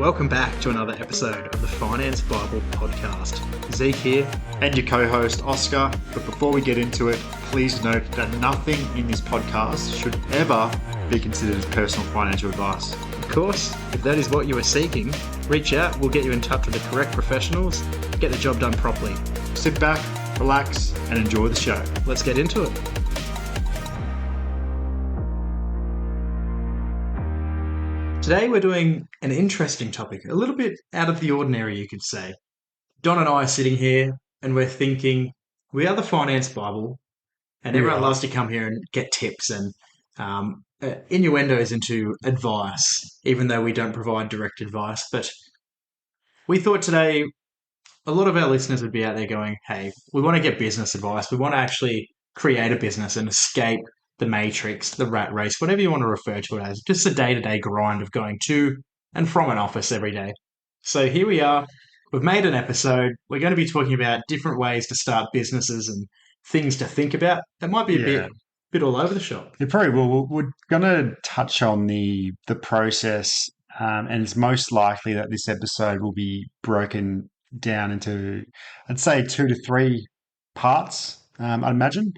welcome back to another episode of the Finance Bible podcast. Zeke here. And your co-host, Oscar. But before we get into it, please note that nothing in this podcast should ever be considered as personal financial advice. Of course, if that is what you are seeking, reach out, we'll get you in touch with the correct professionals, get the job done properly. Sit back, relax, and enjoy the show. Let's get into it. Today we're doing an interesting topic, a little bit out of the ordinary, you could say. Don and I are sitting here and we're thinking, we are the Finance Bible, and everyone loves to come here and get tips and innuendos into advice, even though we don't provide direct advice. But we thought today a lot of our listeners would be out there going, hey, we want to get business advice. We want to actually create a business and escape the matrix, the rat race, whatever you want to refer to it as, just the day-to-day grind of going to and from an office every day. So here we are. We've made an episode. We're going to be talking about different ways to start businesses and things to think about. That might be a bit all over the shop. It probably will. We're going to touch on the process, and it's most likely that this episode will be broken down into, I'd say, 2 to 3 parts, I'd imagine.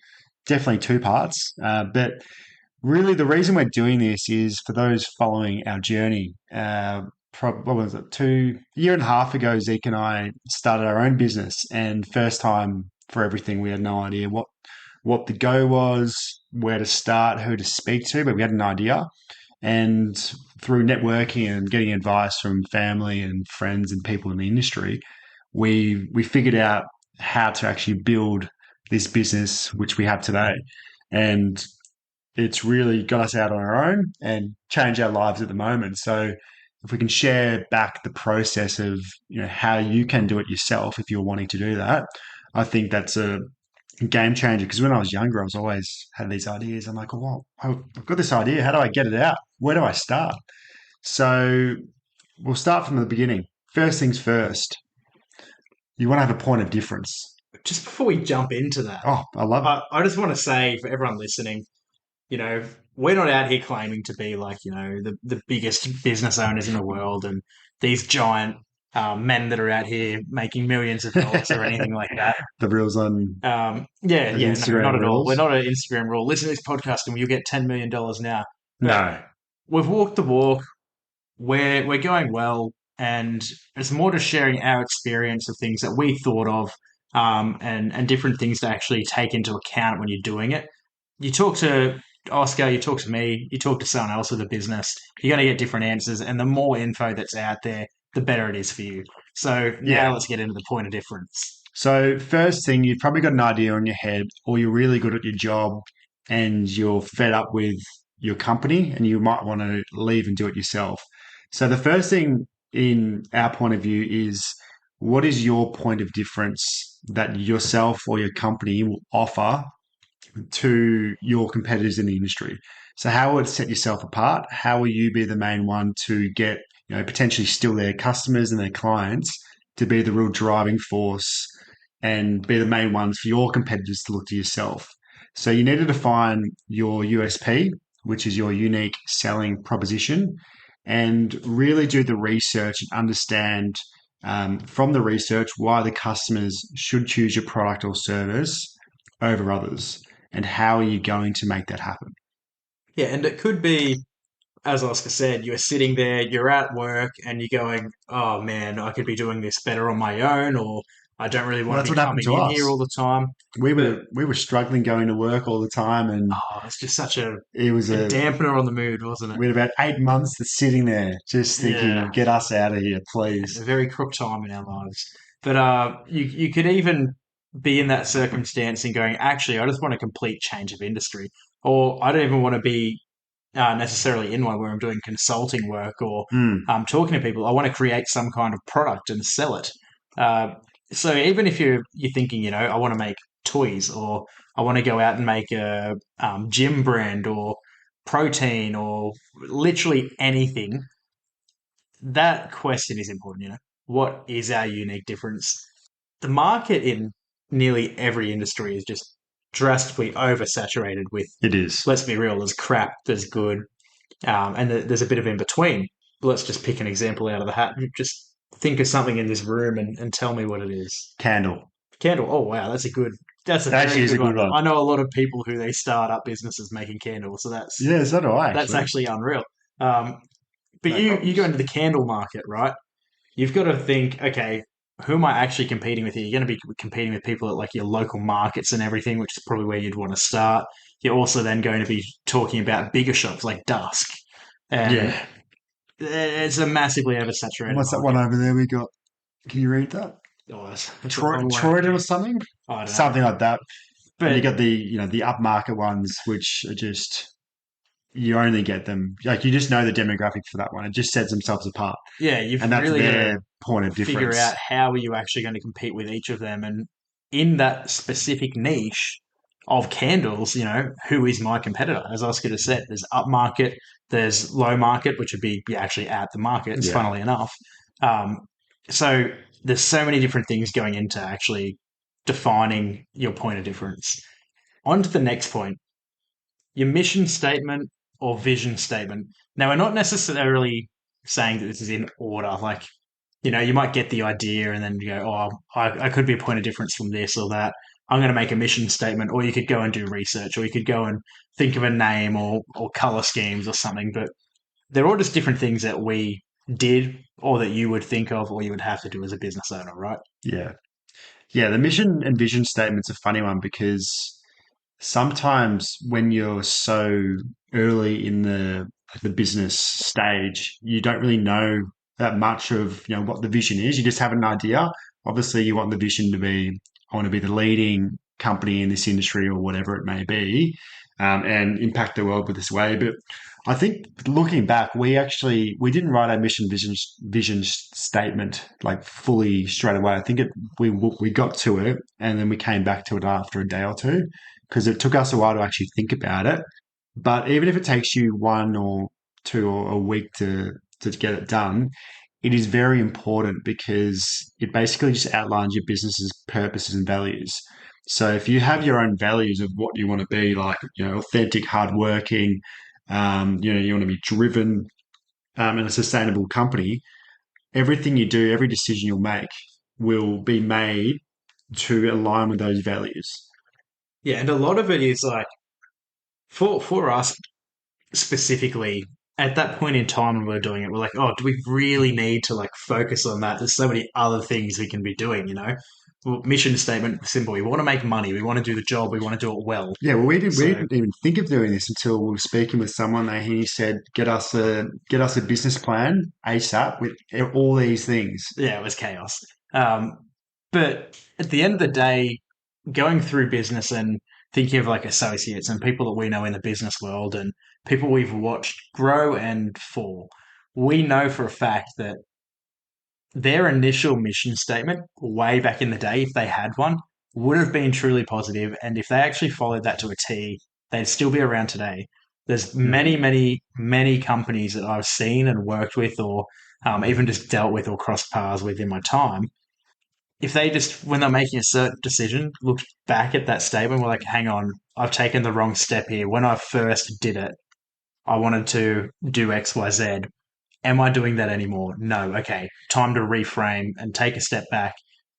Definitely 2 parts. But really the reason we're doing this is for those following our journey. What was it? A year and a half ago, Zeke and I started our own business, and first time for everything, we had no idea what the go was, where to start, who to speak to, but we had an idea. And through networking and getting advice from family and friends and people in the industry, we figured out how to actually build this business, which we have today. And it's really got us out on our own and changed our lives at the moment. So if we can share back the process of, how you can do it yourself if you're wanting to do that, I think that's a game changer. Because when I was younger, I was always had these ideas. I'm like, oh, I've got this idea. How do I get it out? Where do I start? So we'll start from the beginning. First things first, you want to have a point of difference. Just before we jump into that, I love it. I just want to say for everyone listening, we're not out here claiming to be like, the biggest business owners in the world and these giant men that are out here making millions of dollars or anything like that. The reels on Instagram no, not at all. We're not an Instagram rule. Listen to this podcast and you'll get $10 million now. No. We've walked the walk. We're going well, and it's more just sharing our experience of things that we thought of, and different things to actually take into account when you're doing it. You talk to Oscar, you talk to me, you talk to someone else with a business, you're going to get different answers, and the more info that's out there, the better it is for you. So now let's get into the point of difference. So first thing, you've probably got an idea in your head, or you're really good at your job and you're fed up with your company and you might want to leave and do it yourself. So the first thing in our point of view is, what is your point of difference that yourself or your company will offer to your competitors in the industry? So how will it set yourself apart? How will you be the main one to get, potentially still their customers and their clients to be the real driving force and be the main ones for your competitors to look to yourself? So you need to define your USP, which is your unique selling proposition, and really do the research and understand from the research why the customers should choose your product or service over others, and how are you going to make that happen. Yeah, and it could be, as Oscar said, you're sitting there, you're at work, and you're going, oh man, I could be doing this better on my own, or I don't really want to be coming in here all the time. We were struggling going to work all the time, and it's just such a dampener on the mood, wasn't it? We had about 8 months sitting there just thinking, get us out of here, please. A very crook time in our lives. But you could even be in that circumstance and going, actually, I just want a complete change of industry, or I don't even want to be necessarily in one where I'm doing consulting work or talking to people. I want to create some kind of product and sell it. So even if you're thinking, I want to make toys, or I want to go out and make a gym brand or protein or literally anything, that question is important. What is our unique difference? The market in nearly every industry is just drastically oversaturated with. It is. Let's be real. There's crap. There's good, and there's a bit of in between. let's just pick an example out of the hat. Just think of something in this room and tell me what it is. Candle. Candle. Oh wow, that's a That very actually is a good good one. one. I know a lot of people who they start up businesses making candles, so Yeah, so do I that's actually. actually unreal. Um, but No you go problems. into the candle market, right? You've got to think, okay, who am I actually competing with here? You're going to be competing with people at like your local markets and everything, which is probably where you'd want to start. You're also then going to be talking about bigger shops like Dusk, and Yeah. it's a massively And oversaturated what's that one market. over there we got? Can you read that? Oh, that's a long way. Troy or something? I don't know. Something like that. And you But got the upmarket ones, which are just you only get them like you just know the demographic for that one. It just sets themselves apart, yeah, you've and that's really got to their point of figure difference. out how are you actually going to compete with each of them. And in that specific niche of candles, who is my competitor? As Oscar has said, there's upmarket, there's low market, which would be actually at the markets, Yeah, funnily enough. Um, so there's so many different things going into actually defining your point of difference. On to the next point, your mission statement or vision statement. Now, we're not necessarily saying that this is in order. Like, you might get the idea and then you go, oh, I could be a point of difference from this or that. I'm going to make a mission statement, or you could go and do research, or you could go and think of a name or color schemes or something. But they're all just different things that we did or that you would think of or you would have to do as a business owner, right? yeah, yeah. The mission and vision statement's a funny one because sometimes when you're so early in the business stage, you don't really know that much of what the vision is. You just have an idea. Obviously, you want the vision to be, I want to be the leading company in this industry or whatever it may be, and impact the world with this way. But I think looking back, we didn't write our mission vision statement like fully straight away. I think we got to it and then we came back to it after a day or two because it took us a while to actually think about it. But even if it takes you one or two or a week to get it done, it is very important because it basically just outlines your business's purposes and values. So if you have your own values of what you want to be, like authentic, hardworking, you want to be driven, and a sustainable company, everything you do, every decision you'll make will be made to align with those values. Yeah, and a lot of it is like for us specifically at that point in time when we're doing it, we're like, oh, do we really need to like focus on that? There's so many other things we can be doing. Well, mission statement, simple. We want to make money. We want to do the job. We want to do it well. Yeah, well, we So didn't even think of doing this until we were speaking with someone. And he said, get us a business plan ASAP with all these things." yeah, it was chaos. Um, but at the end of the day, going through business and thinking of like associates and people that we know in the business world and people we've watched grow and fall, we know for a fact that their initial mission statement way back in the day, if they had one, would have been truly positive. And if they actually followed that to a T, they'd still be around today. There's Yeah, many, many, many companies that I've seen and worked with or even just dealt with or crossed paths with in my time. If they just, when they're making a certain decision, looked back at that statement, were like, hang on, I've taken the wrong step here. When I first did it, I wanted to do X, Y, Z. Am I doing that anymore? No. Okay. Time to reframe and take a step back,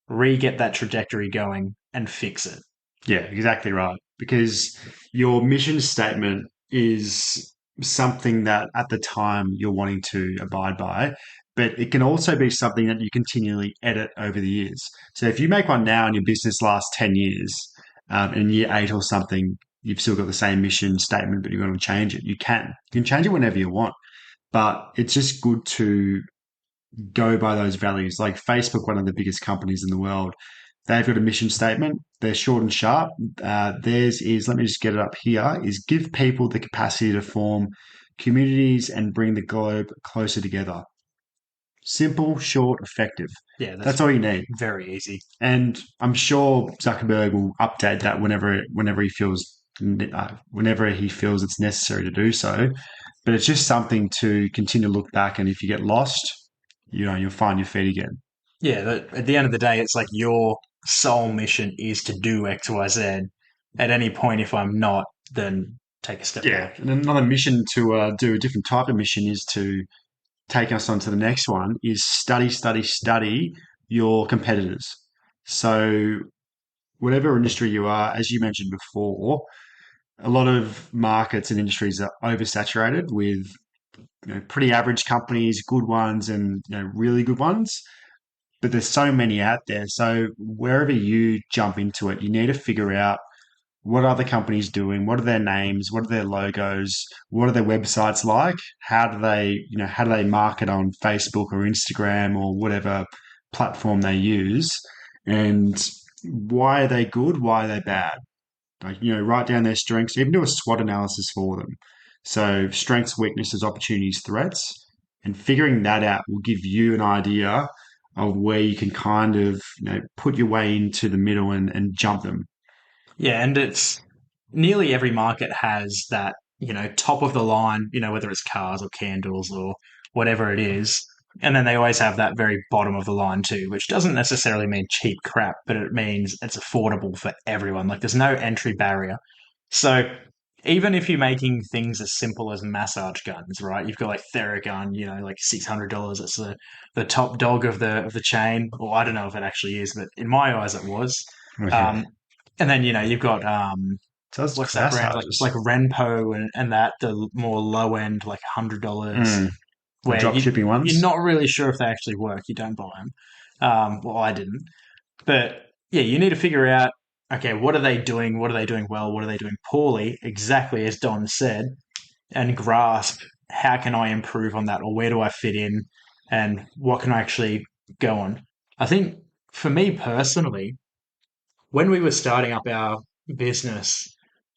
re get that trajectory going and fix it. yeah, exactly right. Because your mission statement is something that at the time you're wanting to abide by, but it can also be something that you continually edit over the years. So if you make one now and your business lasts 10 years, in year eight or something, you've still got the same mission statement, but you want to change it, you can. You can change it whenever you want. But it's just good to go by those values. Like Facebook, one of the biggest companies in the world, they've got a mission statement. They're short and sharp. Theirs is, let me just get it up here, is give people the capacity to form communities and bring the globe closer together. Simple, short, effective. Yeah, That's that's all you need. very easy. And I'm sure Zuckerberg will update that whenever he feels it's necessary to do so. But it's just something to continue to look back, and if you get lost, you'll find your feet again. Yeah, at the end of the day, it's like your sole mission is to do X, Y, Z. At any point, if I'm not, then take a step Yeah, back. and another mission to do a different type of mission is to taking us on to the next one is study your competitors. So whatever industry you are, as you mentioned before, a lot of markets and industries are oversaturated with pretty average companies, good ones, and really good ones. But there's so many out there. So wherever you jump into it, you need to figure out what are the companies doing, what are their names, what are their logos, what are their websites like, how do they market on Facebook or Instagram or whatever platform they use, and why are they good, why are they bad? Like, write down their strengths, even do a SWOT analysis for them. So strengths, weaknesses, opportunities, threats, and figuring that out will give you an idea of where you can kind of, put your way into the middle and jump them. Yeah, and it's nearly every market has that, top of the line, whether it's cars or candles or whatever it is. And then they always have that very bottom of the line too, which doesn't necessarily mean cheap crap, but it means it's affordable for everyone. Like there's no entry barrier. So even if you're making things as simple as massage guns, right? You've got like Theragun, like $600. It's the top dog of the chain. Or I don't know if it actually is, but in my eyes, it was. Okay. Um, and then you've got So that's what's that brand like massages. Renpo and that the more low end like $100 Mm, the where drop shipping you're ones. not really sure if they actually work. You don't buy them. Well, I didn't, but yeah, you need to figure out, okay, what are they doing? What are they doing well? What are they doing poorly? Exactly as Don said, and grasp how can I improve on that, or where do I fit in, and what can I actually go on. I think for me personally, when we were starting up our business,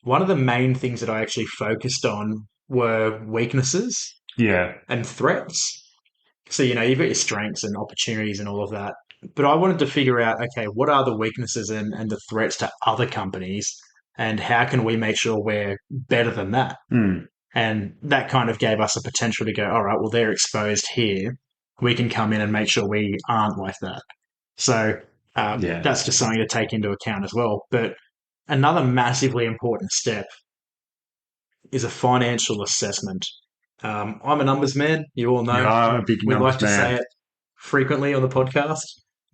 one of the main things that I actually focused on were weaknesses Yeah. and threats. So, you've got your strengths and opportunities and all of that. But I wanted to figure out, okay, what are the weaknesses and the threats to other companies? And how can we make sure we're better than that? Mm, And that kind of gave us a potential to go, all right, well, they're exposed here. We can come in and make sure we aren't like that. So yeah. that's just something to take into account as well. But another massively important step is a financial assessment. I'm a numbers man. You all You know are a big we like numbers to man. say it frequently on the podcast.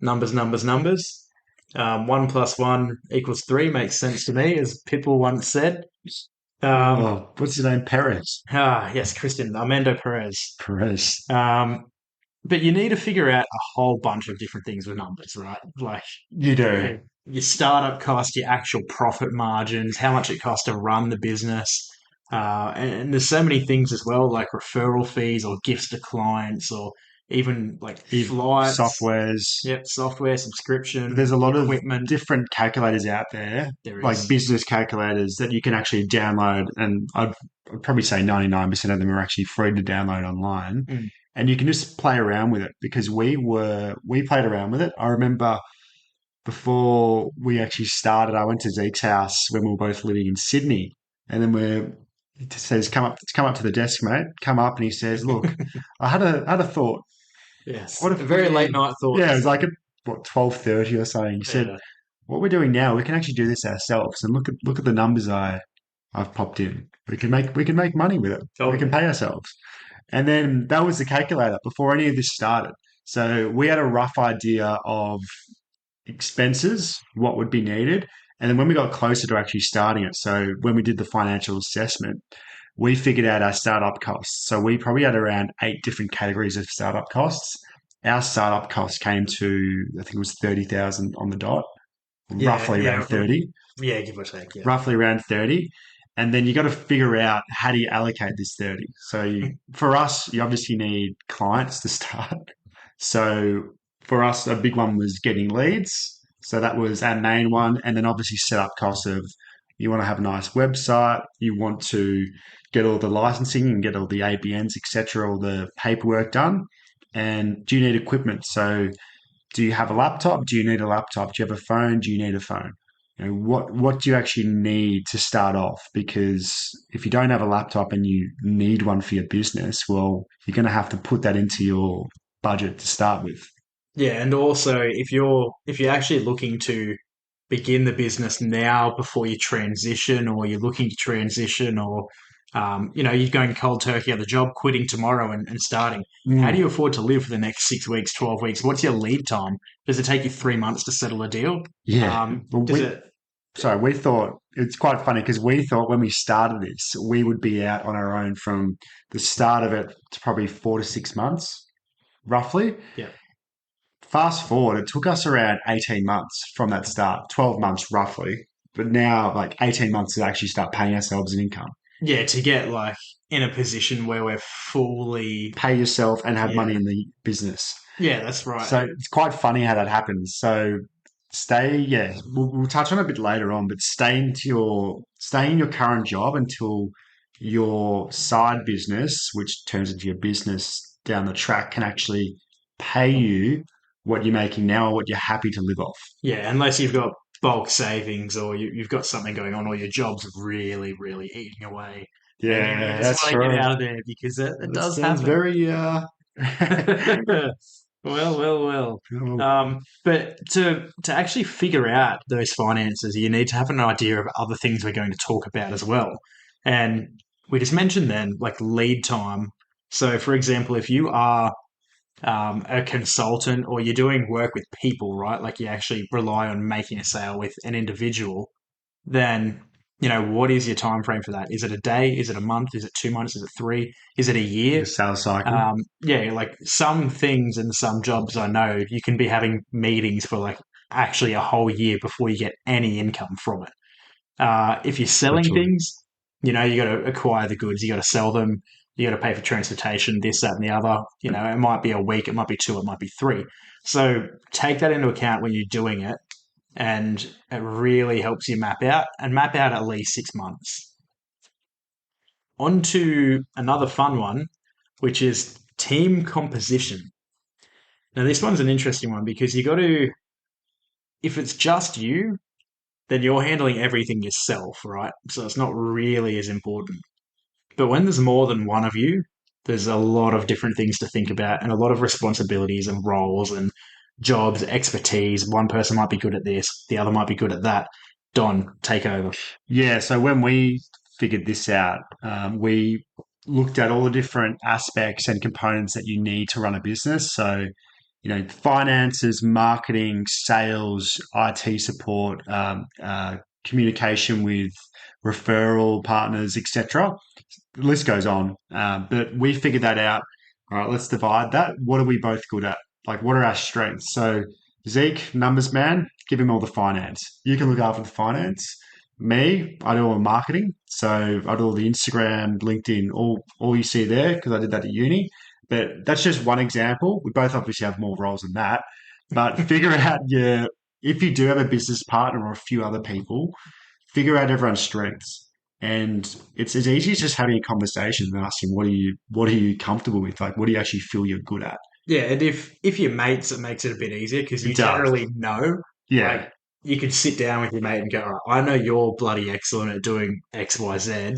Numbers, numbers, numbers. 1 plus 1 equals 3 makes sense to me, as Pitbull once said. Um, Oh, what's his name? Perez. yes, Christian Armando Perez. Perez. Um, but you need to figure out a whole bunch of different things with numbers, right? Like You do. your startup cost, your actual profit margins, how much it costs to run the business. And there's so many things as well, like referral fees or gifts to clients or even like flights, Softwares. yep, software subscription, There's a lot of equipment. different calculators out there, There like is. business calculators that you can actually download. And I'd probably say 99% of them are actually free to download online. Mm. And you can just play around with it because we played around with it. I remember before we actually started, I went to Zeke's house when we were both living in Sydney. And then it says, come up to the desk, mate. Come up. And he says, look, I had a thought. Yes, What a if very late we, night thought yeah, it as was like well. at what 12:30 or something. He said, Yeah, what we're doing now, we can actually do this ourselves. And look at the numbers I've popped in. We can make money with it. We can totally. pay ourselves. And then that was the calculator before any of this started. So we had a rough idea of expenses, what would be needed. And then when we got closer to actually starting it, so when we did the financial assessment, we figured out our startup costs. So we probably had around 8 different categories of startup costs. Our startup cost came to, I think it was 30,000 on the dot, Yeah, roughly around yeah, 30, yeah. Give or take. Yeah. roughly around 30. And then you got to figure out how do you allocate this 30. So for us, you obviously need clients to start. So for us, a big one was getting leads. So that was our main one. And then obviously set up costs of you want to have a nice website, you want to get all the licensing and get all the ABNs, etc., all the paperwork done. And do you need equipment? So do you have a laptop? Do you need a laptop? Do you have a phone? Do you need a phone? What do you actually need to start off? Because if you don't have a laptop and you need one for your business, well, you're going to have to put that into your budget to start with. Yeah, and also if you're actually looking to begin the business now before you transition, or you're looking to transition, or You're going cold turkey at the job, quitting tomorrow and starting. How do Mm, you afford to live for the next 6 weeks, 12 weeks? What's your lead time? Does it take you 3 months to settle a deal? yeah. Well, Does it? we thought it's quite funny because we thought when we started this, we would be out on our own from the start of it to probably 4 to 6 months, roughly. Yeah. Fast forward, it took us around 18 months from that start, 12 months roughly. But now, like 18 months to actually start paying ourselves an income. Yeah, to get like in a position where we're fully. Pay yourself and have money Yeah. in the business. Yeah, that's right. So it's quite funny how that happens. So we'll touch on it a bit later on, but stay in your current job until your side business, which turns into your business down the track, can actually pay you what you're making now or what you're happy to live off. Yeah, unless you've got bulk savings or you've got something going on or your job's really, really eating away. Then you Yeah, just that's want to get true. out of there because it That does sounds happen. very Well, well, well. But to actually figure out those finances, you need to have an idea of other things we're going to talk about as well. And we just mentioned then, like lead time. So, for example, if you are a consultant or you're doing work with people, right? Like you actually rely on making a sale with an individual, then what is your time frame for that? Is it a day? Is it a month? Is it 2 months? Is it three? Is it a the year? sales cycle. Yeah, like some things and some jobs I know you can be having meetings for like actually a whole year before you get any income from it. If you're selling Literally. things, you got to acquire the goods, you got to sell them, you got to pay for transportation, this, that, and the other. It might be a week, it might be two, it might be three. So take that into account when you're doing it, and it really helps you map out at least 6 months. On to another fun one, which is team composition. Now, this one's an interesting one because you got to, if it's just you, then you're handling everything yourself, right? So it's not really as important. But when there's more than one of you, there's a lot of different things to think about and a lot of responsibilities and roles and jobs, expertise. One person might be good at this, the other might be good at that. Don, take over. Yeah, so when we figured this out, we looked at all the different aspects and components that you need to run a business. So, finances, marketing, sales, IT support, communication with referral partners, etc. The list goes on. But we figured that out. All right, let's divide that. What are we both good at? Like, what are our strengths? So, Zeke, numbers man, give him all the finance. You can look after the finance. Me, I do all the marketing. So I do all the Instagram, LinkedIn, all you see there because I did that at uni. But that's just one example. We both obviously have more roles than that. But figure out if you do have a business partner or a few other people, figure out everyone's strengths. And it's as easy as just having a conversation and asking what are you comfortable with? Like what do you actually feel you're good at? Yeah, and if you're mates, it makes it a bit easier because It you does. generally know. Yeah. Like you could sit down with your mate and go, "All right, I know you're bloody excellent at doing X, Y, Z.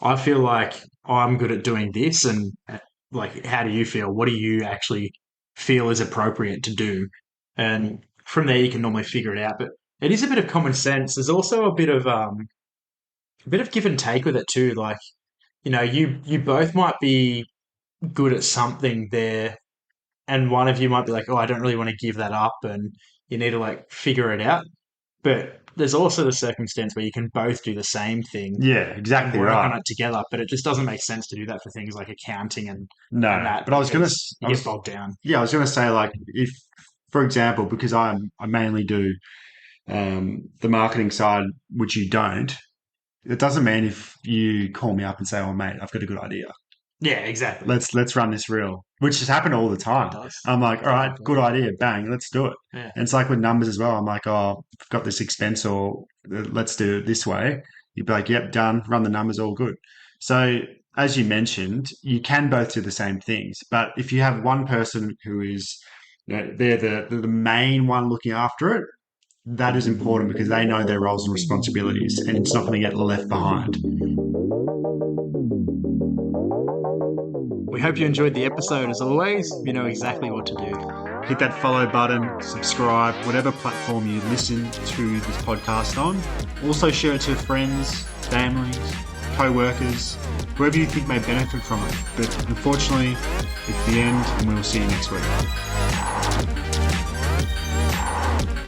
I feel like I'm good at doing this, and like, how do you feel? What do you actually feel is appropriate to do?" And from there, you can normally figure it out. But it is a bit of common sense. There's also a bit of give and take with it too. Like you both might be good at something there and one of you might be like, "Oh, I don't really want to give that up," and you need to like figure it out. But there's also the circumstance where you can both do the same thing Yeah, and exactly work on right. it together. But it just doesn't make sense to do that for things like accounting and No, that but because you get bogged down. I was gonna say like if, for example, because I mainly do the marketing side, which you don't. It doesn't mean if you call me up and say, "Oh, mate, I've got a good idea. Yeah, exactly. Let's run this real," which has happened all the It time. does. I'm like, It "All does right, happen. good idea, bang, let's do it." Yeah. And it's like with numbers as well. I'm like, "Oh, I've got this expense, or let's do it this way." You'd be like, "Yep, done. Run the numbers, all good." So as you mentioned, you can both do the same things, but if you have one person who is, they're the main one looking after it, that is important because they know their roles and responsibilities and it's not going to get left behind. We hope you enjoyed the episode. As always, you know exactly what to do. Hit that follow button, subscribe, whatever platform you listen to this podcast on. Also share it to friends, families, co-workers, whoever you think may benefit from it. But unfortunately, it's the end, and we will see you next week.